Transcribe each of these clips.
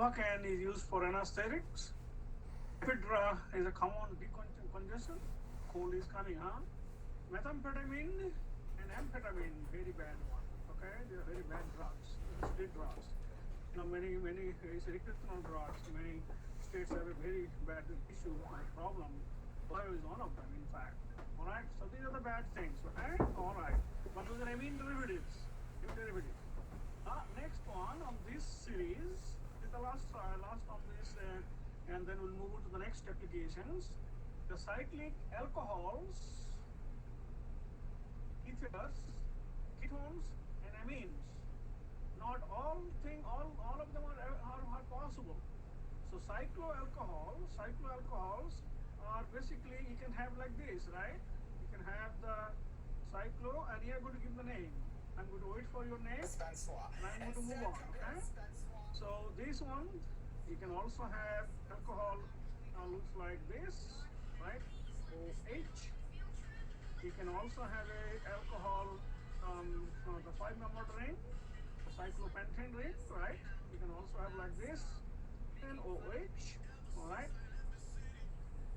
Novocaine is used for anesthetics. Ephedra is a common decongestant. Cold is coming, huh? Methamphetamine and amphetamine, very bad one. Okay, they are very bad drugs, street drugs. Many it's recreational drugs. Many states have a very bad issue or problem. Ohio is one of them, in fact. All right, so these are the bad things. Okay, all right. But those are amine derivatives. Next one on this series is the last on this, and then we'll move on to the next applications. The cyclic alcohols, ethers, ketones, and amines. Not all of them are possible. So cycloalcohols are basically, you can have like this, right? You can have the cyclo, and you are going to give the name. I'm going to wait for your name, and I'm going to move on, okay? So this one, you can also have alcohol, looks like this, right? OH. You can also have a alcohol, the 5-member ring, the cyclopentane ring, right? You can also have like this, and OH, all right?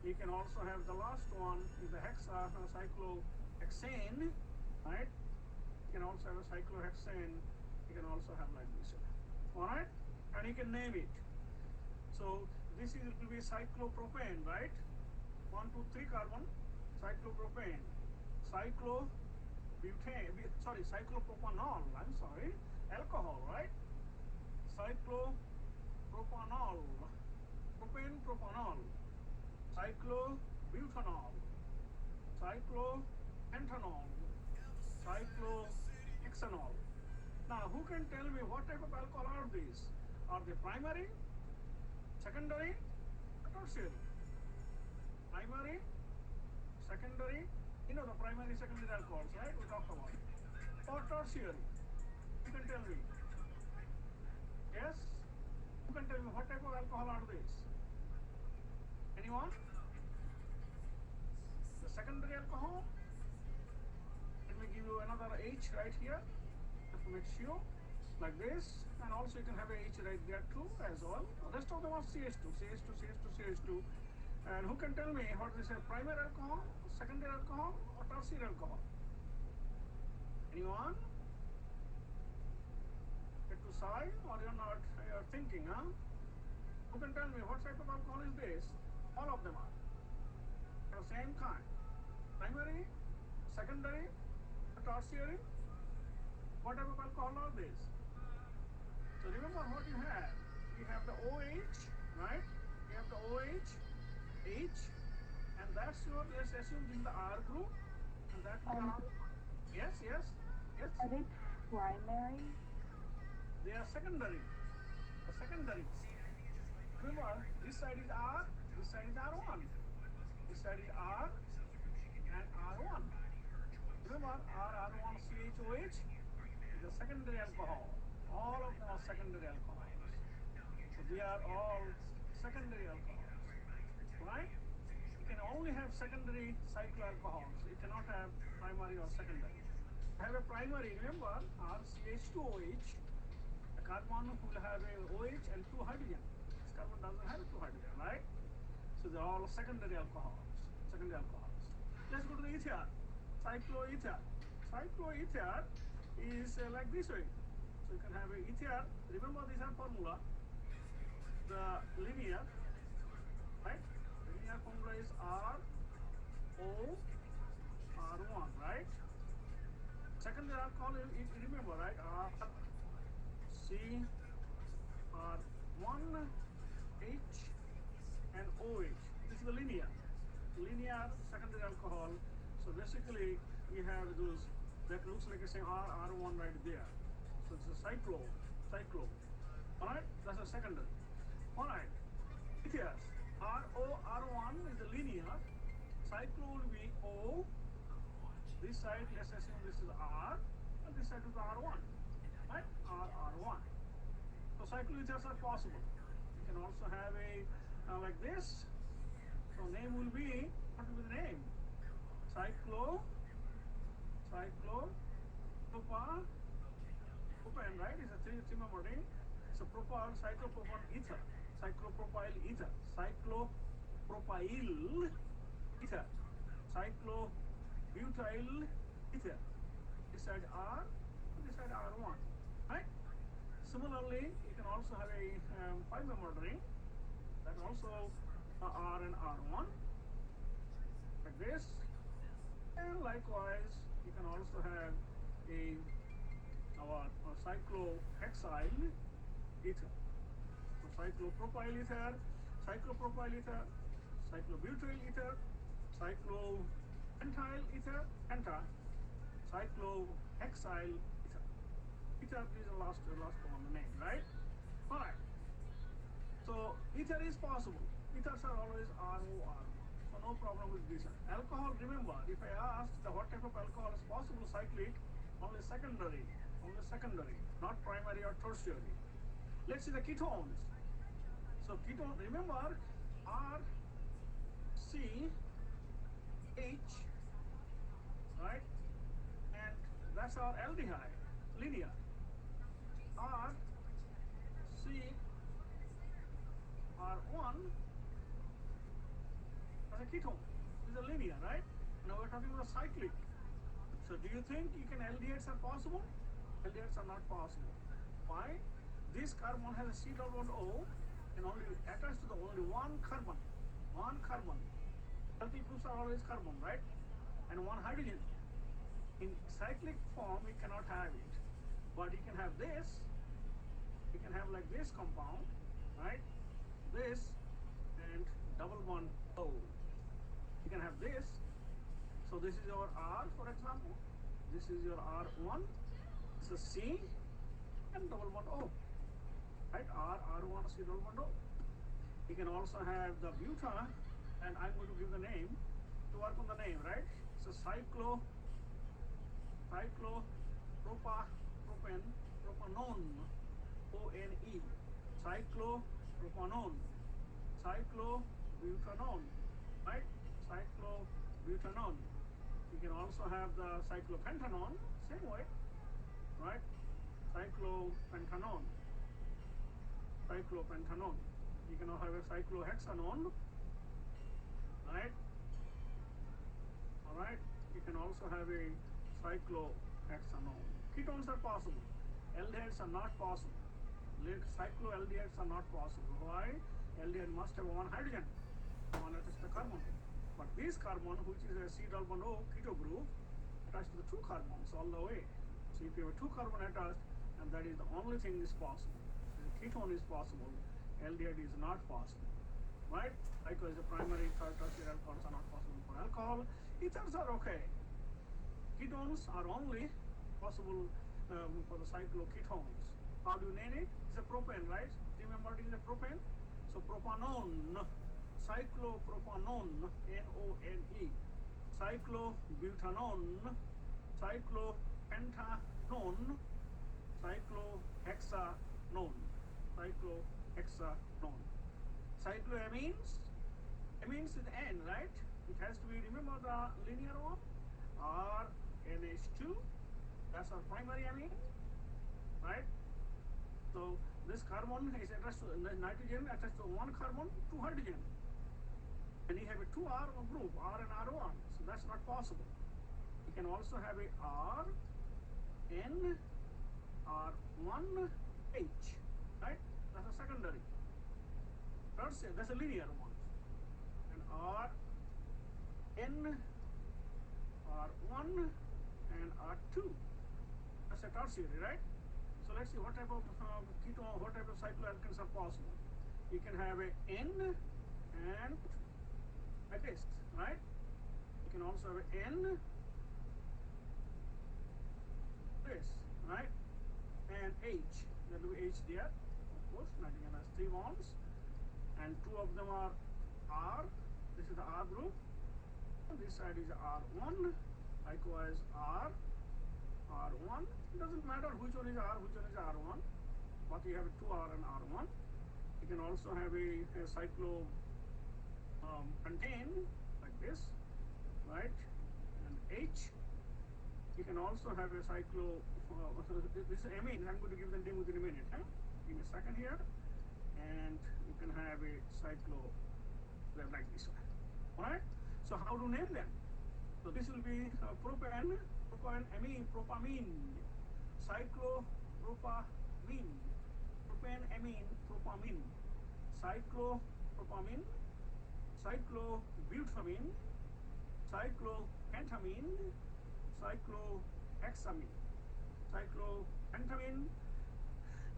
You can also have the last one is the cyclohexane, right? You can also have a cyclohexane. You can also have like this, all right? And you can name it. So this is will be cyclopropane, right? 1, 2, 3 carbon, cyclopropane, cyclopropanol. I'm sorry, alcohol, right? Cyclopropanol, propane, propanol, cyclobutanol, cyclopentanol, cyclohexanol. Now, who can tell me what type of alcohol are these? Are they primary, secondary, or tertiary? Primary, secondary, the primary, secondary alcohols, right? We talked about. Or tertiary? You can tell me. Yes? Who can tell me what type of alcohol are these? Anyone? The secondary alcohol? Let me give you another H right here. Just to make sure. Like this. And also you can have a H right there too as well. The rest of them are CH2. And who can tell me what is a primary alcohol, secondary alcohol, or tertiary alcohol? Anyone? Get to sigh, or you're not? You're thinking, huh? Who can tell me what type of alcohol is this? All of them are. They're the same kind. Primary, secondary, tertiary. What type of alcohol are these? So remember what you have. You have the OH, right? You have the OH, H, and that's your, let's assume this is the R group, and that will be R. Yes. Are they primary? They are secondary. The secondaries. Remember, this side is R, this side is R1. This side is R and R1. Remember, R1CHOH is a secondary alcohol. All of them are secondary alcohols. So they are all secondary alcohols, right? You can only have secondary cycloalcohols. You cannot have primary or secondary. Have a primary, remember, RCH2OH. The carbon will have a OH and 2 hydrogen. This carbon doesn't have 2 hydrogen, right? So they're all secondary alcohols. Let's go to the ether. Cycloether. Cycloether is like this way. So you can have a ether. Remember this is formula. The linear, right? Linear formula is R1, right? Secondary alcohol, you remember, right? R1H and OH. This is the linear secondary alcohol. So basically, we have those that looks like a same R1 right there. So it's a cyclo. All right, that's a secondary. All right, ethers. R1 is the linear. Cyclo will be O. This side, let's assume this is R, and this side is R1, right? R1. So cycloethers are possible. You can also have a like this. So name will be, what will be the name? Propane, right? It's a three-member ring. So propyl cyclopropyl ether, cyclopropyl ether, cyclopropyl ether, cyclobutyl ether. This side R, this side R1, right? Similarly, you can also have a 5-membered ring that also R and R1 like this, and likewise you can also have a cyclohexyl ether. So cyclopropyl ether, cyclopropyl ether, cyclobutyl ether, cyclopentyl ether, cyclohexyl ether. Ether is the last one, the name, right? All right. So ether is possible. Ethers are always ROR. So no problem with this. Alcohol, remember, if I asked what type of alcohol is possible cyclic, only secondary, not primary or tertiary. Let's see the ketones. So ketone, remember, R, C, H, right? And that's our aldehyde, linear. R, C, R1, as a ketone. This is a linear, right? Now we're talking about cyclic. So do you think you can aldehydes are possible? Aldehydes are not possible. Why? This carbon has a C double bond O and only attached to the only one carbon. Healthy groups are always carbon, right? And one hydrogen. In cyclic form, we cannot have it. But you can have this. You can have like this compound, right? This and double bond O. You can have this. So this is your R, for example. This is your R1. This is C and double bond O. Right? R1, C double bond O. You can also have the buta, and I'm going to give the name to work on the name, right? So propanone, O-N-E, cyclopropanone, cyclobutanone, right? Cyclobutanone. You can also have the cyclopentanone, same way, right? Cyclopentanone. You can also have a cyclohexanone, right? All right. You can also have a cyclohexanone. Ketones are possible. Aldehydes are not possible. Cycloaldehydes are not possible. Why? Aldehyde must have one hydrogen, one attached to the carbon. But this carbon, which is a C double bond O keto group, attached to the two carbons all the way. So if you have two carbon attached, and that is the only thing is possible. The ketone is possible. Aldehyde is not possible, right? Likewise, the primary, third, tertiary alcohols are not possible for alcohol. Ethers are okay. Ketones are only possible for the cycloketones. How do you name it? It's a propane, right? Remember, it is a propane. So propanone, cyclopropanone, N-O-N-E, cyclobutanone, cyclopentanone, cyclohexanone. Cycloamines, amines with N, right? It has to be, remember the linear one, RNH2, that's our primary amine, right? So this carbon is attached to nitrogen, attached to one carbon, two hydrogen. And you have a 2R group, R and R1, so that's not possible. You can also have a R, N, R1, H, right? That's a secondary. Tertiary, that's a linear one. And R, N, R1, and R2. That's a tertiary, right? So let's see what type of ketone, what type of cycloalkanes are possible. You can have a N and like this, right? You can also have a N, this, right? And H, there will be H there, of course. Nitrogen has 3 bonds, and 2 of them are R. This is the R group. And this side is R1, likewise R, R1. It doesn't matter which one is R, which one is R1, but you have 2R and R1. You can also have a cyclo pentane like this, right? And H. You can also have a cyclo. This is amine. I'm going to give the name within a minute. Give me a second here, and you can have a cyclo like this one. All right. So how to name them? So this will be propane, propamine, cyclopropamine, propane, amine, propamine, cyclopropamine, cyclobutamine, cyclopentamine, cyclohexamine, cyclopentamine,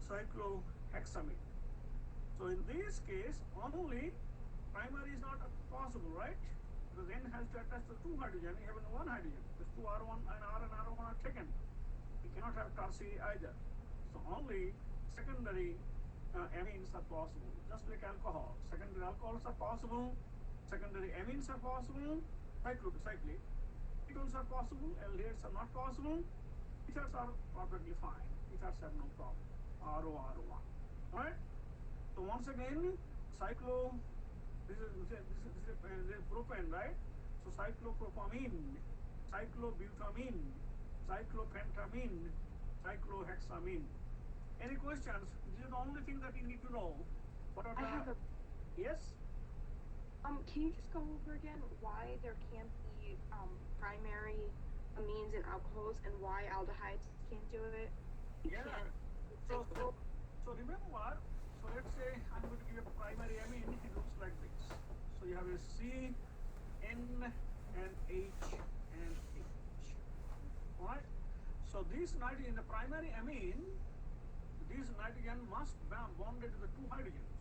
cyclohexamine. So in this case, only primary is not possible, right? Because N has to attach to two hydrogen, you have one hydrogen. Because two R1 and R1 are taken. You cannot have tertiary either. So only secondary amines are possible, just like alcohol. Secondary alcohols are possible, secondary amines are possible, cyclic. Ketones are possible, aldehydes are not possible, ethers are perfectly fine. Ethers have no problem. RO1. Alright? So once again, this is propane, right? So cyclopropamine, cyclobutamine, cyclopentamine, cyclohexamine. Any questions? This is the only thing that you need to know. What are I have a. Yes? Can you just go over again why there can't be primary amines and alcohols, and why aldehydes can't do it? Yeah. So remember what? So let's say I'm going to give a primary amine. It looks like this. So you have a C, N, and H, and H. Alright? So this nitrogen, the primary amine, this nitrogen must be bonded to the two hydrogens.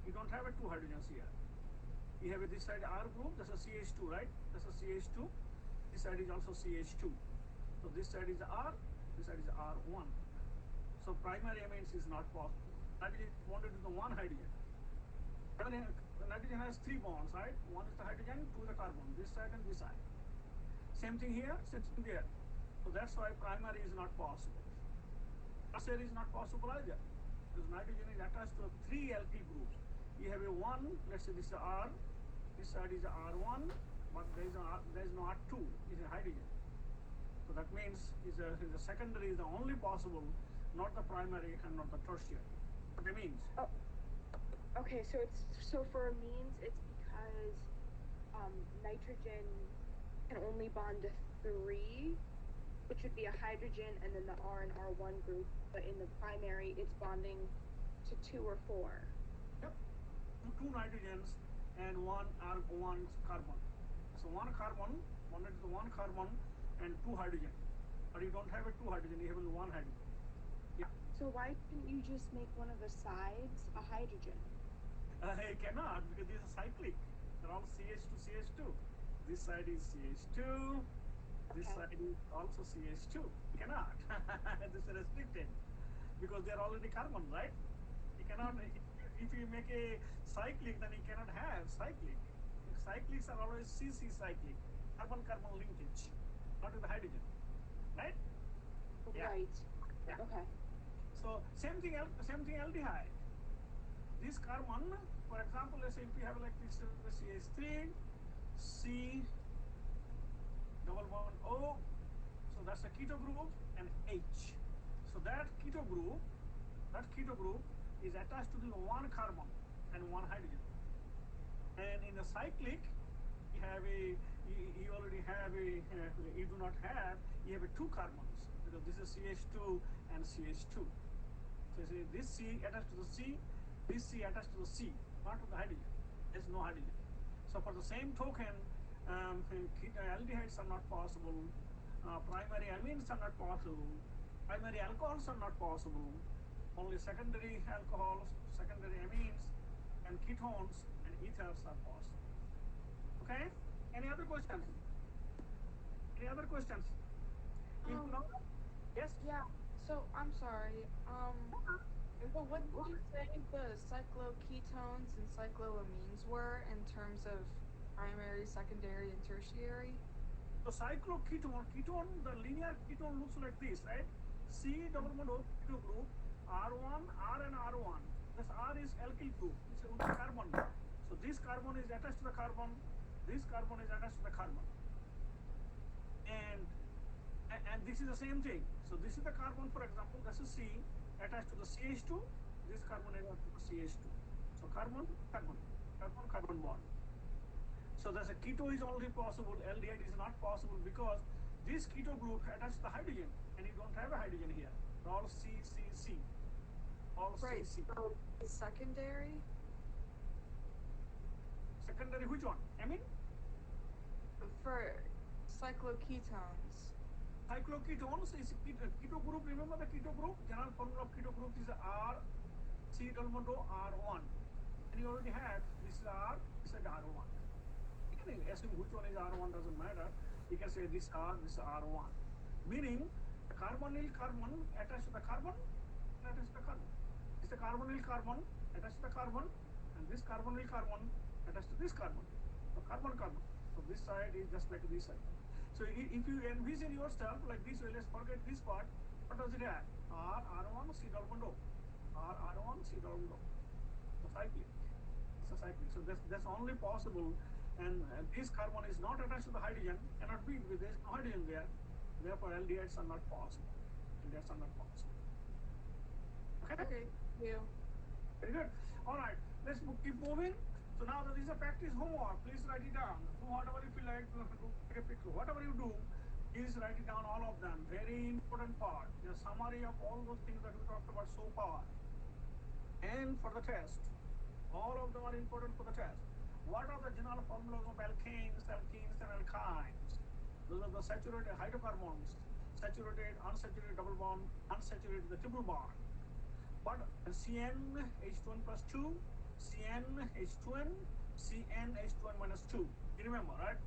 You don't have a two hydrogens here. You have this side R group, that's a CH2, right? That's a CH2. This side is also CH2. So this side is R, this side is R1. So primary amines is not possible. Nitrogen is bonded to the one hydrogen. Nitrogen has three bonds, right? One is the hydrogen, two is the carbon, this side and this side. Same thing here, same thing there. So that's why primary is not possible. Tertiary is not possible either, because nitrogen is attached to three alkyl groups. You have a one, let's say this is R, this side is R1, but there is no R2, it's a hydrogen. So that means is a secondary is the only possible, not the primary and not the tertiary. What it means? Oh, okay. So for amines, it's because nitrogen can only bond to three, which would be a hydrogen and then the R and R1 group. But in the primary, it's bonding to two or four. Yep. Two nitrogens and one carbon. So one carbon bonded to one carbon and two hydrogen. But you don't have a two hydrogen, you have only one hydrogen. Yeah. So why couldn't you just make one of the sides a hydrogen? I cannot, because these are cyclic. They're all CH2. This side is CH2. This side is also CH2. You cannot. This is restricted because they're already carbon, right? You cannot. If you make a cyclic, then you cannot have cyclic. Cyclics are always CC cyclic, carbon-carbon linkage, not with the hydrogen, right? Yeah. Right. Yeah. Okay. So same thing aldehyde. This carbon, for example, let's say if you have like this CH3, C, double bond O, so that's a keto group, and H. So that keto group is attached to the one carbon and one hydrogen. And in the cyclic, you already have you do not have, you have two carbons, because this is CH2 and CH2. So you see this C attached to the C, this C attached to the C, not to the hydrogen. There's no hydrogen. So for the same token, aldehydes are not possible, primary amines are not possible, primary alcohols are not possible, only secondary alcohols, secondary amines, and ketones and ethers are possible. Okay? Any other questions? Yes? Yeah, so I'm sorry. But what did you say the cycloketones and cycloamines were in terms of primary, secondary, and tertiary? So ketone, the linear ketone looks like this, right? C double bond O keto group, R1, R and R1. This R is alkyl group, it's a carbon. So this carbon is attached to the carbon, this carbon is attached to the carbon. And this is the same thing. So this is the carbon, for example, this is C attached to the CH2, this carbon atom CH2. So carbon, carbon, carbon, carbon bond. So there's a keto is only possible, aldehyde is not possible because this keto group attached to the hydrogen and you don't have a hydrogen here. All C, C, C. All Right. C, C. So the secondary. Secondary, which one? Amine? For cycloketones. Cycloketones is keto group. Remember the keto group? General formula of keto group is R, C double bond O, R1. And you already had this is R, this is R1. You can assume which one is R1, doesn't matter. You can say this R, this R1. Meaning the carbonyl carbon attached to the carbon, attached to the carbon. It's the carbonyl carbon attached to the carbon, and this carbonyl carbon attached to this carbon. So carbon carbon. So this side is just like this side. So if you envision yourself like this way, let's forget this part. What does it have? R, R1, C double bond O. R, R1, C double bond O. So cyclic. It's a cyclic. So that's only possible. And this carbon is not attached to the hydrogen, cannot be because there is no hydrogen there. Therefore, aldehydes are not possible. Aldehydes are not possible. Okay? Okay. You. Very good. All right. Let's keep moving. So now that this is a practice homework, please write it down. Do whatever you feel like, do take a picture. Whatever you do, please write it down, all of them. Very important part. The summary of all those things that we talked about so far. And for the test, all of them are important for the test. What are the general formulas of alkanes, alkenes, and alkynes? Those are the saturated hydrocarbons, saturated, unsaturated double bond, unsaturated the triple bond. But CnH2n plus 2, CnH2n, CnH2n minus 2. You remember, right?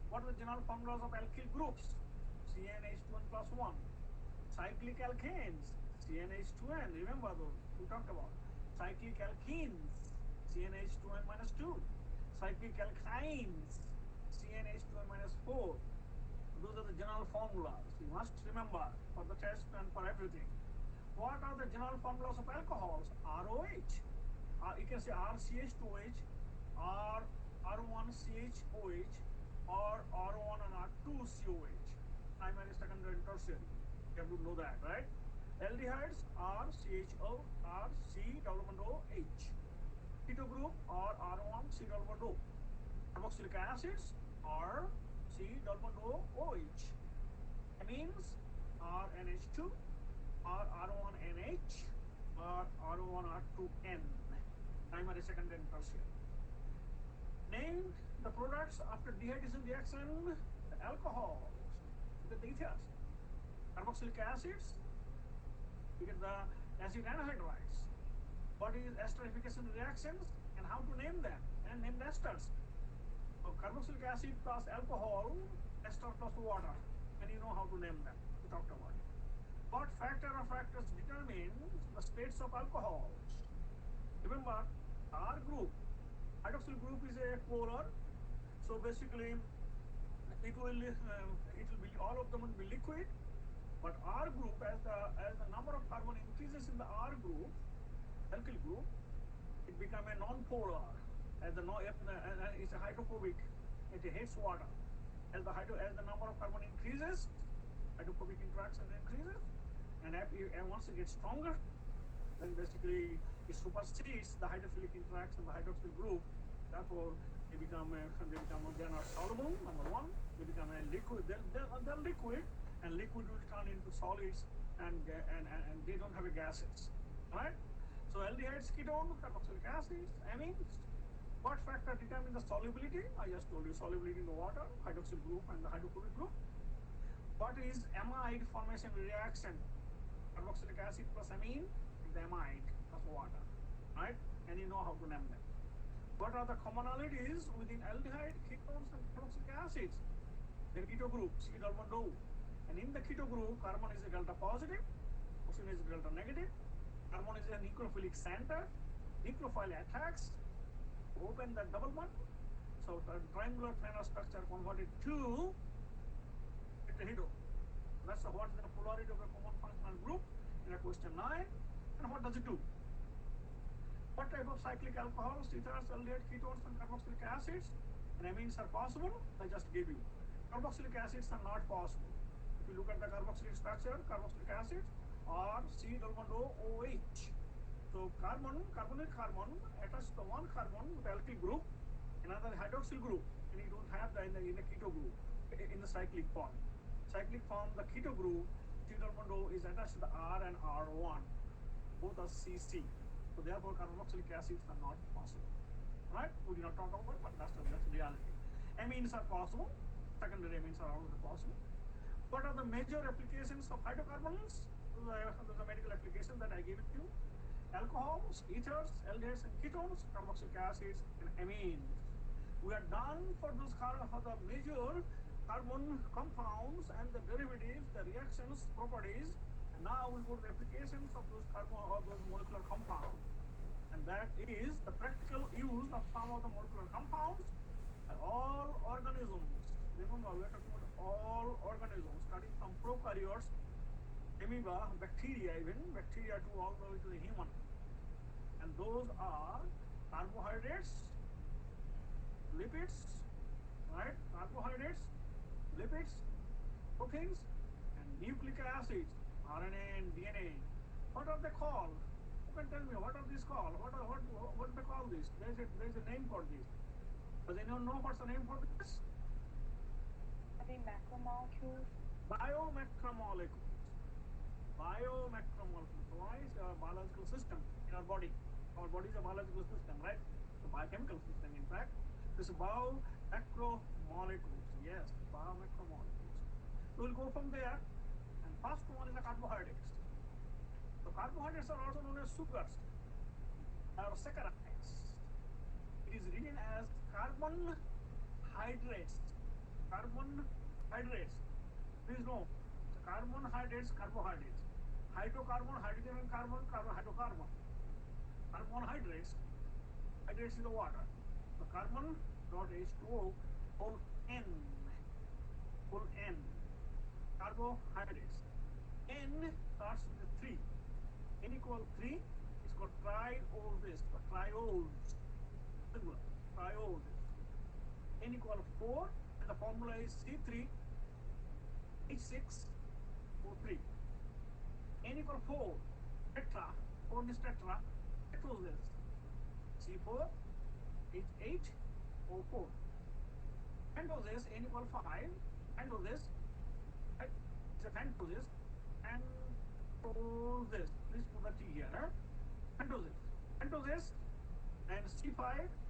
What are the general formulas of alkyl groups? CnH2n plus 1. Cyclic alkanes, CnH2n. Remember those we talked about. Cyclic alkenes, CnH2n minus 2. Cyclic alkynes, CnH2n minus 4. Those are the general formulas. You must remember for the test and for everything. What are the general formulas of alcohols? ROH. You can say RCH2OH, R1CHOH, or R1 and R2COH. Primary, secondary, and tertiary. You have to know that, right? Aldehydes RCHO, RC double bond OH. Keto group R1C double bond O. Carboxylic acids RC double bond OH. Amines RNH2, R1NH, or R1R2N. Primary, secondary, and tertiary. Name the products after dehydration reaction, the alcohols, the ethers. Carboxylic acids, you get the acid anhydrides. What is esterification reactions and how to name them and name the esters. So carboxylic acid plus alcohol, ester plus water, and you know how to name them. We talked about it. What factor or factors determine the states of alcohols? Remember, R group, hydroxyl group is a polar, so basically it will be all of them will be liquid. But R group, as the number of carbon increases in the R group, alkyl group, it becomes a non-polar. As it's a hydrophobic, it hates water. As the number of carbon increases, hydrophobic interaction increases, and once it gets stronger, then basically it supersedes the hydrophilic interaction, the hydroxyl group. Therefore, they are soluble. Number one, they become a liquid. They're liquid, and liquid will turn into solids, and they don't have a gases, right? So aldehydes, ketones, carboxylic acids, amines. What factor determines the solubility? I just told you solubility in the water, hydroxyl group and the hydrophobic group. What is amide formation reaction? Carboxylic acid plus amine is the amide plus water, right? And you know how to name them. What are the commonalities within aldehyde, ketones, and carboxylic acids? The keto group, C double bond O. And in the keto group, carbon is a delta positive, oxygen is a delta negative. Carbon is a nucleophilic center. Nucleophile attacks, open the double bond. So the triangular planar structure converted to tetrahedral. That's what is the polarity of a common functional group in a question 9. And what does it do? What type of cyclic alcohols, ethers, aldehyde, ketones, and carboxylic acids and amines are possible? I just gave you. Carboxylic acids are not possible. If you look at the carboxylic structure, carboxylic acids are C double bond O OH. So carbonyl carbon attached to one carbon with alkyl group, another hydroxyl group, and you don't have that in the keto group, in the cyclic form. Cyclic form, the keto group, C-carbon is attached to the R and R1, both are CC. So therefore carboxylic acids are not possible. Right? We did not talk about it, but that's reality. Amines are possible, secondary amines are also possible. What are the major applications of hydrocarbons? The medical application that I gave it to you. Alcohols, ethers, aldehydes and ketones, carboxylic acids and amines. We are done for those for the major carbon compounds and the derivatives, the reactions, properties. And now we go to the applications of those carbon or those molecular compounds. And that is the practical use of some of the molecular compounds and all organisms. Remember, we are talking about all organisms, starting from prokaryotes, amoeba, bacteria even, bacteria to all the way to the human. And those are carbohydrates, lipids, right? Carbohydrates, lipids, proteins, and nucleic acids, RNA and DNA. What are they called? Who can tell me what are these called? What do they call this? There's a name for this. Does anyone know what's the name for this? Are they macromolecules? Biomacromolecules. Biomacromolecules. Why is a biological system in our body? Our body is a biological system, right? It's a biochemical system, in fact. This is biomacromolecules. Yes, biomacromolecules. We'll go from there. And first one is the carbohydrates. So carbohydrates are also known as sugars or saccharides. It is written as carbohydrates. Carbohydrates. Please know, the carbohydrates, carbohydrates. Hydrocarbon, hydrogen and carbon, hydrocarbon. Carbohydrates, hydrates is the water. So carbon dot H2O, full N. Carbohydrates. N starts with 3. N equal 3 is called triols. Singular. Triols. N equal 4 and the formula is C3 H6O3. N equal 4. Tetra. 4 is tetra. Tetroses. C4 H8O4. Pentoses. N equal 5. Pentoses. Right? It's a pentoses. And this. Please put the T here. Pentoses. Pentoses and C5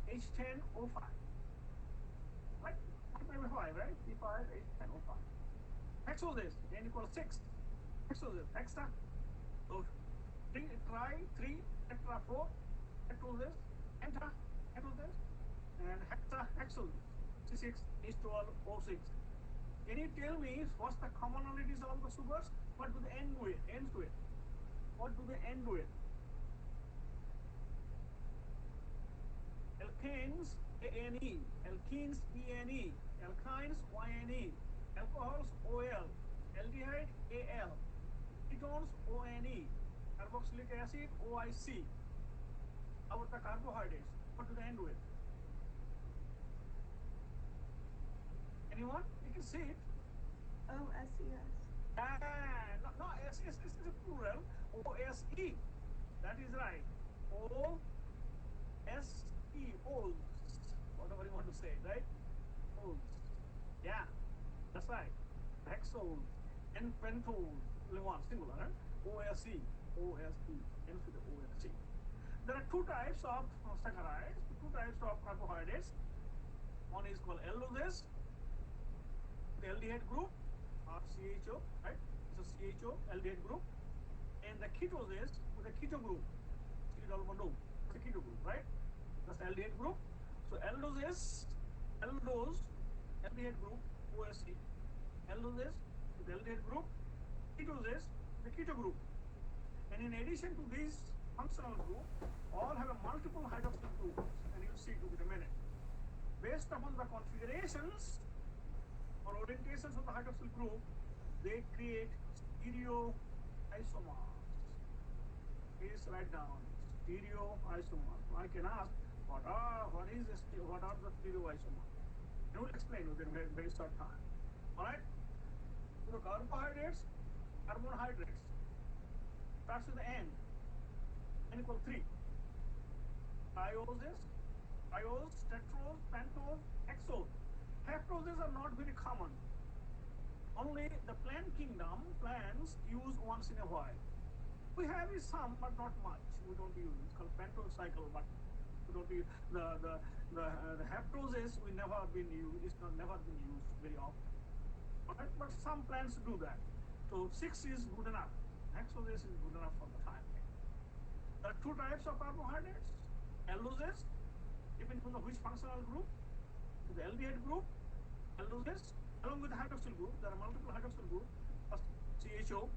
H10O5. Right? Maybe 5, right? C5 H10O5. Hexoses. N equals 6. Hexoses. Hexa. So 3 tetra 4. Hexoses. Penta. Hexoses. And hexa. Hexoses. C6 H12O6. Can you tell me what's the commonalities of the sugars? What do they end with? What do they end with? Alkanes, A-N-E. Alkenes, E-N-E. Alkynes, Y-N-E. Alcohols, O-L. Aldehyde, A-L. Ketones, O-N-E. Carboxylic acid, O-I-C. How about the carbohydrates? What do they end with? Anyone? You can see it. O-S-E-S. No, S is a plural. O-S-E. That is right. O-S-E. Ols. Whatever you want to say, right? Ols. Yeah, that's right. Hexols and pentols. Only one, singular. Right? O-S-E. O-S-E. Ends with the O-S-E. There are two types of saccharides, two types of carbohydrates. One is called allulose, the aldehyde group, or CHO, right? It's a CHO aldehyde group. And the ketoses with a keto group. C-double-bond-O. It's a keto group, right? That's the aldehyde group. So aldose, aldehyde group, OSC. Aldose with the aldehyde group. Ketoses, the keto group. And in addition to these functional group, all have a multiple hydroxyl groups, and you'll see it in a minute. Based upon the configurations or orientations of the hydroxyl group, they create stereoisomers. Please write down stereoisomers. I can ask, what are the stereoisomers? I will explain within a very short time. Alright? So carbohydrates, starts with the N. N equal 3. Trioses, tetrose, pentose, hexose. Heptoses are not very common. Only the plant kingdom, plants use once in a while. We have some, but not much. We don't use. It's called pentose cycle, but we don't use the heptoses. We never been used. It's not never been used very often. Right? But some plants do that. So 6 is good enough. Hexoses is good enough for the time. There are 2 types of carbohydrates. Alloses, depending on which functional group. The aldehyde group, alloses, along with the hydroxyl group. There are multiple hydroxyl groups. First CHO,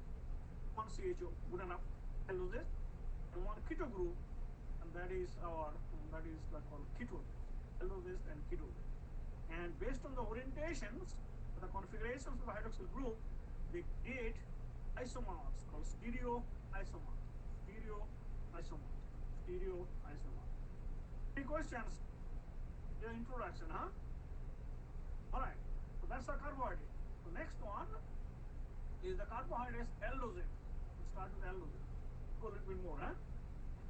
one CHO, good enough. Alloses, and one keto group, and that is called ketone. Alloses and ketone. And based on the orientations, the configurations of the hydroxyl group, they create isomers called stereoisomers. Any questions? Your introduction, huh? Alright, so that's the carbohydrate. The next one is the carbohydrates aldoses. We'll start with aldoses. Go a little bit more, huh?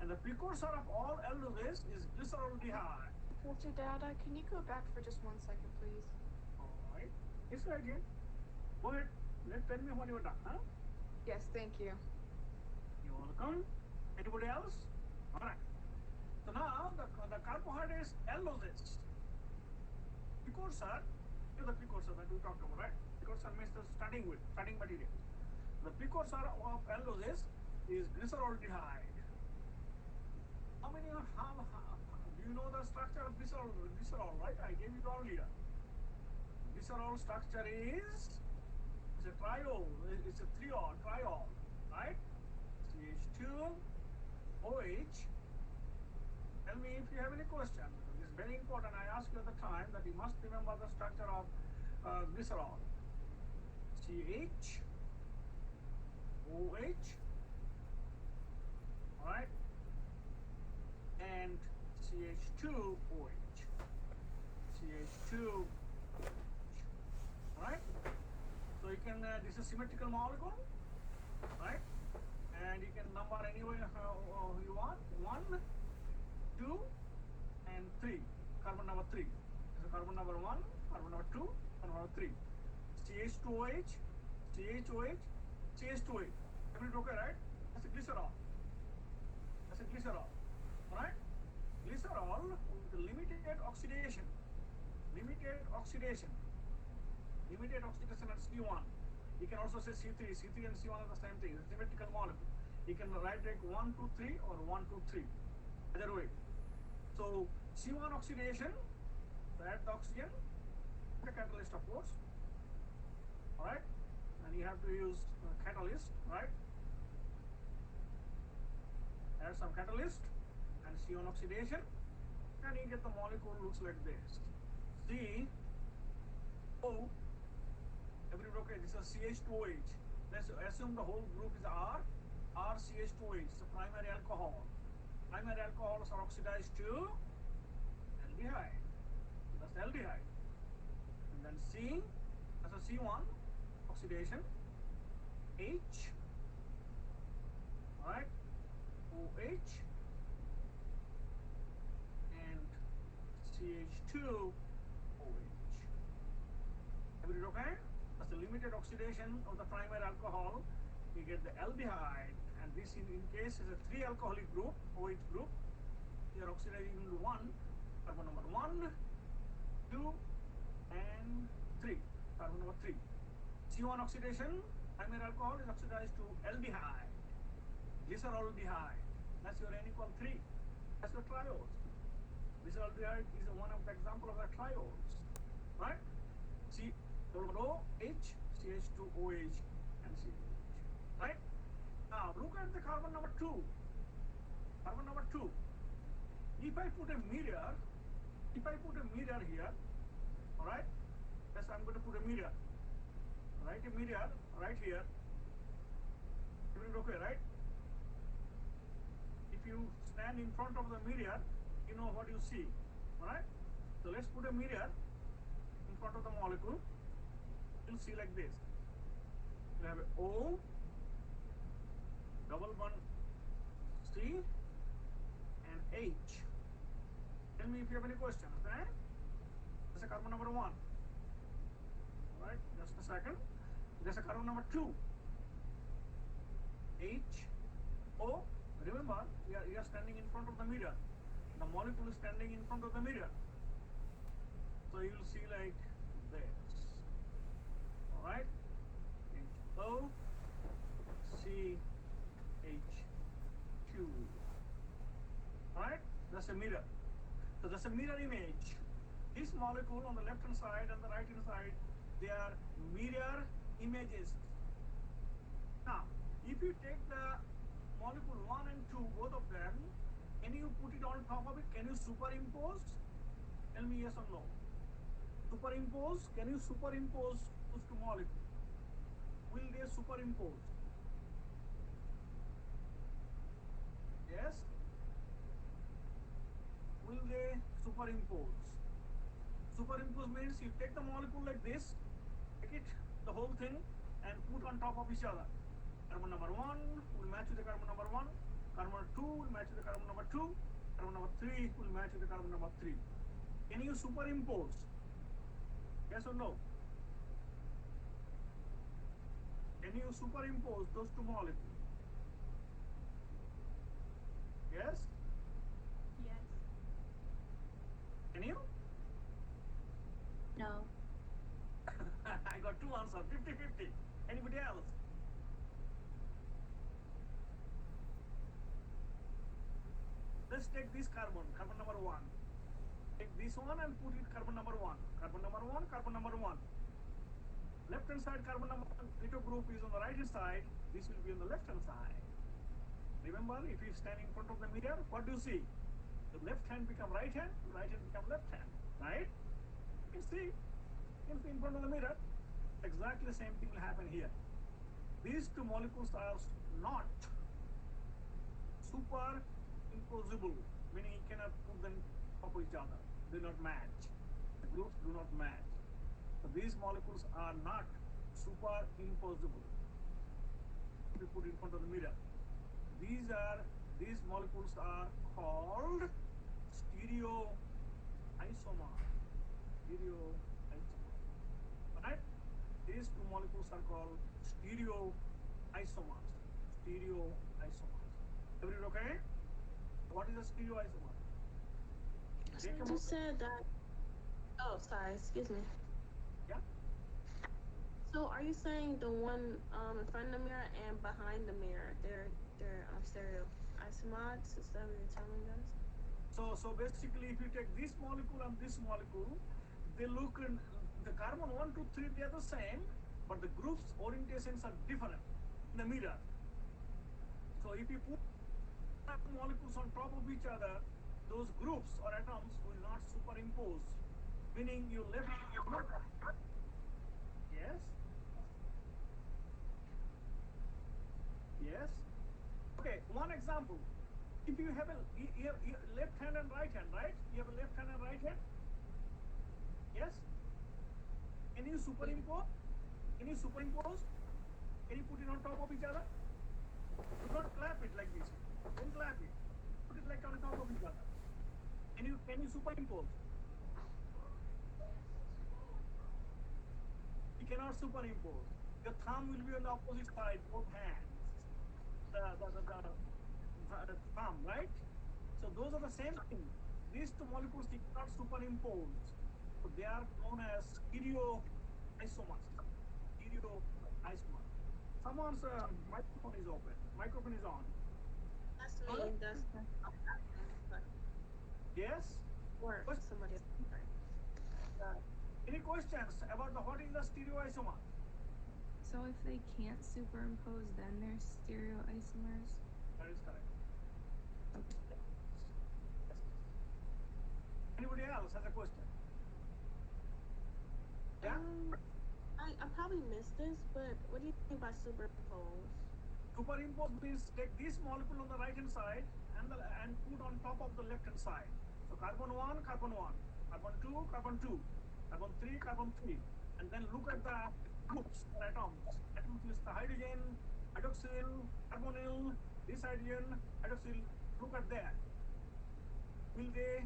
And the precursor of all aldoses is glyceraldehyde. Mr. Dada, can you go back for just 1 second, please? Alright. Yes, sir, again. Go ahead. Tell me when you're done, huh? Yes, thank you. You're welcome. Anybody else? Alright. So now the carbohydrates aldoses. Precursor is the precursor that we talked about, right? Precursor means the starting material. The precursor of aldoses is glyceraldehyde. How many do you know the structure of glycerol, right? I gave it earlier. Glycerol structure is a triol, it's a triol, right? CH2, OH. Tell me if you have any question. It's very important. I asked you at the time that you must remember the structure of glycerol. CH, OH, alright, and CH2OH. CH2OH. Alright? So you can, this is symmetrical molecule, right? And you can number any way you want. 1, 2, and 3. Carbon number 3. So carbon number 1, carbon number 2, carbon number 3. CH2OH, CHOH, CH2OH. Everything okay, right? That's a glycerol. Alright? Glycerol with limited oxidation at C1. You can also say C3. C3 and C1 are the same thing. It's a symmetrical molecule. You can write like 1, 2, 3 or 1, 2, 3. Either way. So C1 oxidation, add the oxygen, the catalyst of course. Alright? And you have to use catalyst, right? Add some catalyst and C1 oxidation, and you get the molecule looks like this. C O. Everybody okay? This is CH2OH. Let's assume the whole group is R. RCH2OH. It's a primary alcohol. Primary alcohols are oxidized to aldehyde. That's aldehyde. And then C, that's a C1 oxidation. H. Alright. OH. And CH2OH. Everybody okay? That's the limited oxidation of the primary alcohol. You get the aldehyde, and this in case is a 3 alcoholic group, OH group. You are oxidizing into 1, carbon number 1, 2, and 3, carbon number 3. C1 oxidation, primary alcohol is oxidized to aldehyde, glyceraldehyde. That's your N equal 3. That's your triols. Glyceraldehyde is one of the example of the triols, right? COH, CH2OH, and COH. Right? Now look at the carbon number 2. Carbon number 2. If I put a mirror here, alright? Yes, I'm going to put a mirror. Write a mirror right here. Everything okay, right? If you stand in front of the mirror, you know what you see. Alright? So let's put a mirror in front of the molecule. You'll see like this. You have a O, double bond C, H. Tell me if you have any question, okay? That's a carbon number 1. Alright, just a second. There's a carbon number 2. H, O. Remember, you are standing in front of the mirror. The molecule is standing in front of the mirror. So you will see like this. Alright? O, C, H, 2. Alright? That's a mirror. So that's a mirror image. This molecule on the left hand side and the right hand side, they are mirror images. Now, if you take the molecule 1 and 2, both of them, can you put it on top of it? Can you superimpose? Tell me yes or no. Superimpose? Can you superimpose those two molecules? Will they superimpose? Yes? Will they superimpose? Superimpose means you take the molecule like this, take it, the whole thing, and put on top of each other. Carbon number 1 will match with the carbon number 1, carbon number 2 will match with the carbon number 2, carbon number 3 will match with the carbon number 3. Can you superimpose? Yes or no? Can you superimpose those two molecules? Yes? Yes. Can you? No. I got two answers, 50-50. Anybody else? Let's take this carbon, carbon number 1. Take this one and put it carbon number 1. Carbon number 1, carbon number 1. Left hand side carbon number 1 keto group is on the right hand side. This will be on the left hand side. Remember, if you stand in front of the mirror, what do you see? The left hand become right hand become left hand, right? You can see in front of the mirror. Exactly the same thing will happen here. These two molecules are not superimposable, meaning you cannot put them top of each other. They do not match. The groups do not match. So these molecules are not superimposable. We put in front of the mirror. These molecules are called stereoisomers. Right? These two molecules are called stereoisomers. Everyone okay? What is a stereoisomer? So you said that. Oh, sorry. Excuse me. Yeah. So are you saying the one in front of the mirror and behind the mirror, they're stereoisomers? Is that what you're telling us? So basically, if you take this molecule and this molecule, they look in the carbon 1, 2, 3, they are the same, but the groups orientations are different in the mirror. So if you put molecules on top of each other, those groups or atoms will not superimpose, meaning you left. Yes. Yes. Okay. One example. If you have you have left hand and right hand, right? You have a left hand and right hand. Yes. Can you superimpose? Can you superimpose? Can you put it on top of each other? Do not clap it like this. Don't clap it. Put it like on top of each other. Can you superimpose? You cannot superimpose. Your thumb will be on the opposite side, both hands. The thumb, right? So those are the same thing. These two molecules you cannot superimpose. So they are known as stereoisomers. Someone's microphone is open. Microphone is on. That's me. Hello? That's Yes? or somebody else. Any questions about what is the stereoisomer? So if they can't superimpose, then they're stereoisomers? That is correct. Okay. Anybody else has a question? Yeah? I probably missed this, but what do you think by superimpose? Superimpose means take this molecule on the right hand side and put on top of the left hand side. So carbon 1, carbon 1, carbon 2, carbon 2, carbon 3, carbon 3. And then look at the groups or atoms. Atoms is the hydrogen, hydroxyl, carbonyl, this hydrogen, hydroxyl. Look at that. will they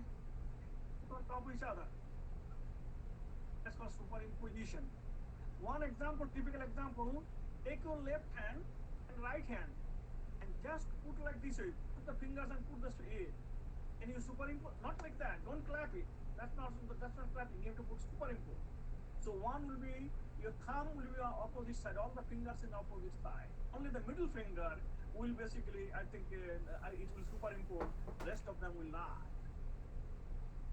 put on top of each other? That's called superimposition. One example, typical example, take your left hand and right hand and just put like this way, put the fingers and put this way. And you superimpose, not like that, don't clap it. That's not clapping, you have to put superimpose. So one will be, your thumb will be on opposite side, all the fingers in opposite side. Only the middle finger will basically, I think, it will superimpose, rest of them will not.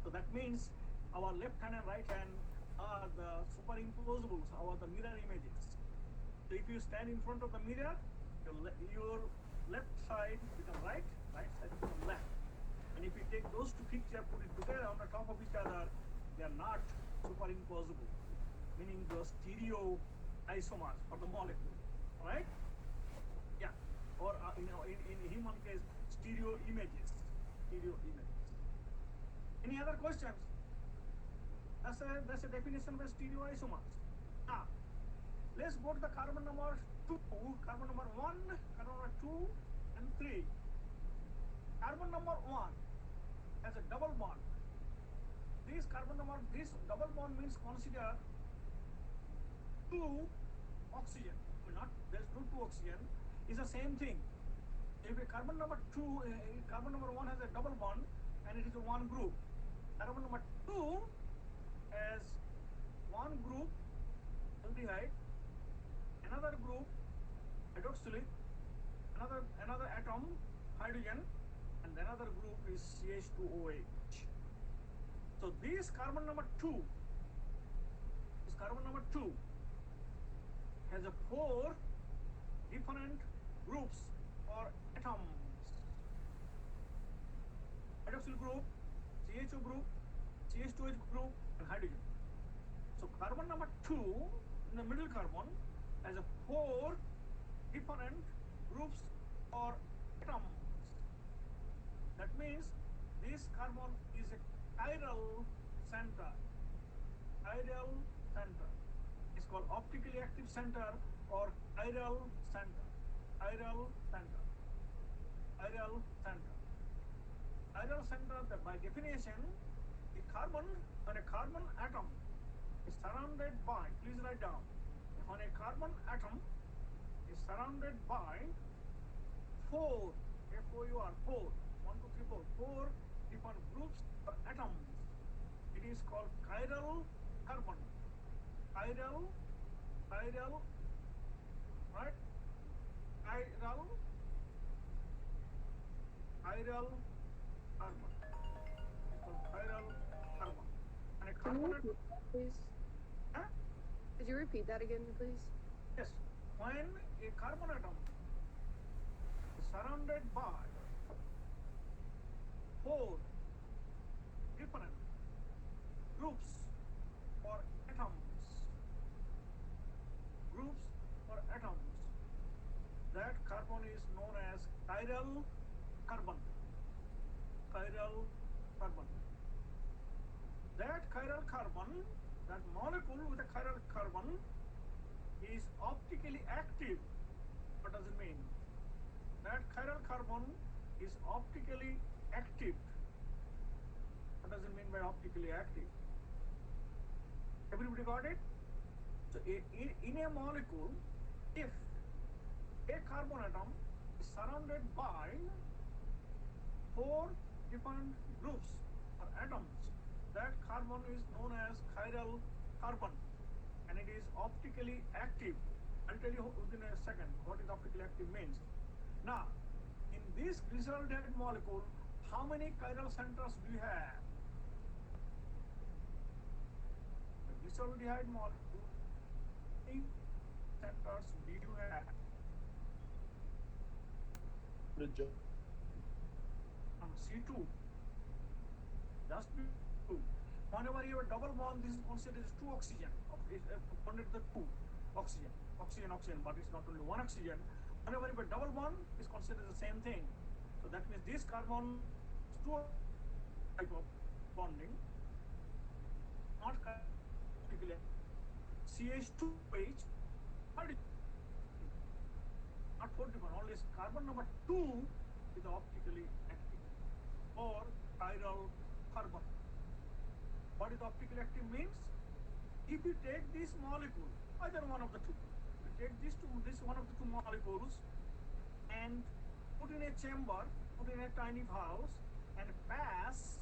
So that means our left hand and right hand are the superimposables, are the mirror images. So if you stand in front of the mirror, your left side become right, right side become left. And if you take those two pictures, put it together on the top of each other, they are not superimposable, meaning the stereo isomers for the molecule, right? Yeah, or in human case, stereo images. Any other questions? That's a definition of a stereoisomers. Now, let's go to the carbon number 2, carbon number 1, carbon number 2, and 3. Carbon number 1 has a double bond. This double bond means consider 2 oxygen. Not there's no 2 oxygen. Is the same thing. If a carbon number 1 has a double bond and it is a one group. Carbon number 2 has one group aldehyde, another group hydroxylic, another atom hydrogen, and another group is CH2OH. So this carbon number 2 has a 4 different groups or atoms. Hydroxyl group, CHO group, CH2H group, and hydrogen. So carbon number 2 in the middle carbon has a 4 different groups or atoms. That means this carbon is a chiral center. It's called optically active center or chiral center. Chiral center, by definition, when a carbon atom is surrounded by, please write down, when a carbon atom is surrounded by 4, F-O-U-R, 4, 1, 2, 3, 4 different groups or atoms, it is called chiral carbon. Chiral, right? Chiral carbon. It's called chiral carbon. And a Can you carbon repeat that, please? huh? Could you repeat that again, please? Yes. When a carbon atom is surrounded by 4 different groups or atoms, that carbon is known as chiral carbon. That chiral carbon, that molecule with a chiral carbon is optically active. What does it mean? That chiral carbon is optically active. What does it mean by optically active? Everybody got it? So in a molecule, if a carbon atom is surrounded by 4 different groups or atoms, that carbon is known as chiral carbon, and it is optically active. I'll tell you within a second what is optically active means. Now, in this glyceraldehyde molecule, how many chiral centers do you have? The glyceraldehyde molecule, how many centers do you have? C2. Just 2. Whenever you have a double bond, this is considered as 2 oxygen. Bonded the 2 oxygen, but it's not only 1 oxygen. Whenever you have a double bond, it's considered the same thing. So that means this carbon is 2 type of bonding, not particular. CH2H, not 4 different. Only carbon number 2 is optically active or chiral chiral carbon. What is optically active means? If you take this molecule, either one of the two, you take this one of the two molecules and put in a chamber, put in a tiny valve and pass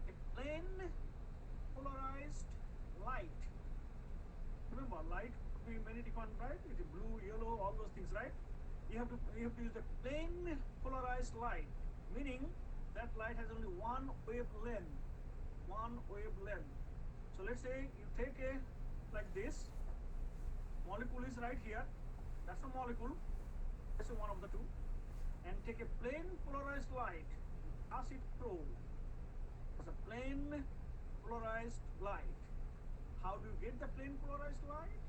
a plain polarized light. Remember, light could be many different, right? It's blue, yellow, all those things, right? You have to use the plain polarized light, meaning that light has only one wavelength. One wavelength. So let's say you take a like this. Molecule is right here. That's a molecule. This is one of the two. And take a plain polarized light. Pass it through. It's a plain polarized light. How do you get the plain polarized light?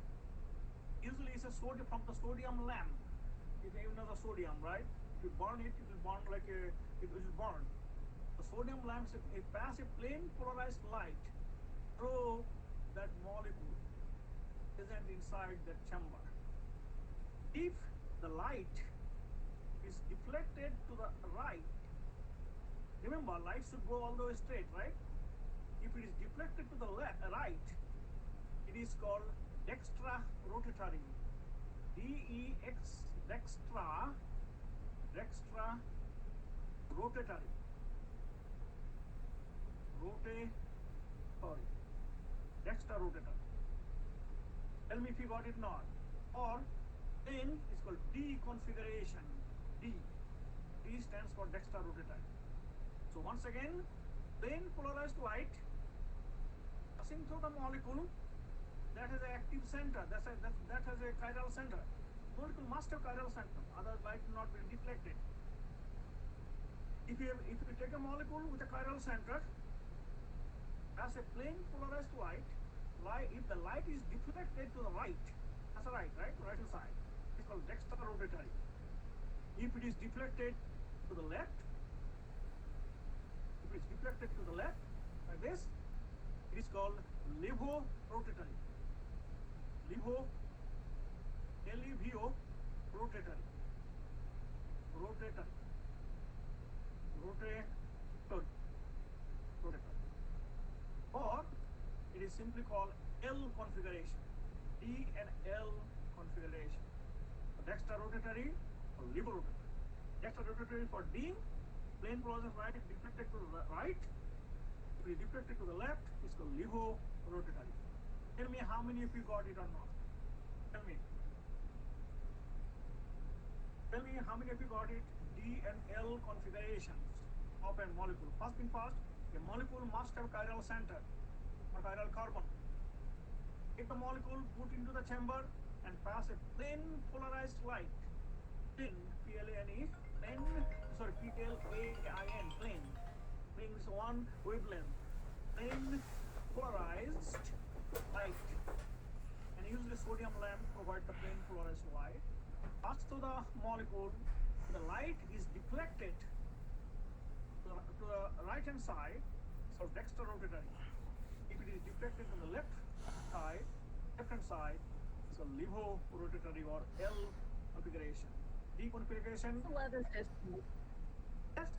Usually it's a sodium from the sodium lamp. You know the sodium, right? If you burn it, it will burn like it will burn. The sodium lamp it pass a plain polarized light through that molecule present inside that chamber. If the light is deflected to the right, remember light should go all the way straight, right? If it is deflected to the right, it is called dextra rotatory. D-E-X, dextra rotatory. Dextra rotatory. Tell me if you got it not. Or then it's called D configuration. D stands for dextra rotatory. So once again, plain polarized light passing through the molecule that has an active center. That has a chiral center. Molecule must have chiral center, otherwise light will not be deflected. If you take a molecule with a chiral center, as a plain polarized light, if the light is deflected to the right, that's right hand side, it's called dextra rotatory. If it is deflected to the left, like this, it is called levorotatory. L-E-V-O, rotatory. Or it is simply called L configuration. D and L configuration. Dextra rotatory or levorotatory. Dextra rotatory for D, plain polarized light deflected to the right. If it is deflected to the left, it's called levorotatory. Tell me how many of you got it or not. Tell me how many of you got it? D and L configurations of a molecule. First thing first, a molecule must have chiral center or chiral carbon. Take the molecule, put into the chamber and pass a plain polarized light. Plain, P-L-A-N-E, plain, sorry, P-L-A-I-N, plain. Plain is one wavelength. Plain polarized light. And usually sodium lamp provides the plain polarized light. Pass to the molecule, the light is deflected to the right hand side, so dextra rotatory. If it is deflected to the left hand side, so levorotatory or L configuration. D configuration. 1150. Yes.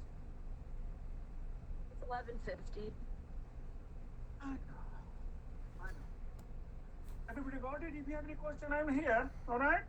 It's 1150. I know. Everybody got it? If you have any question, I'm here. All right.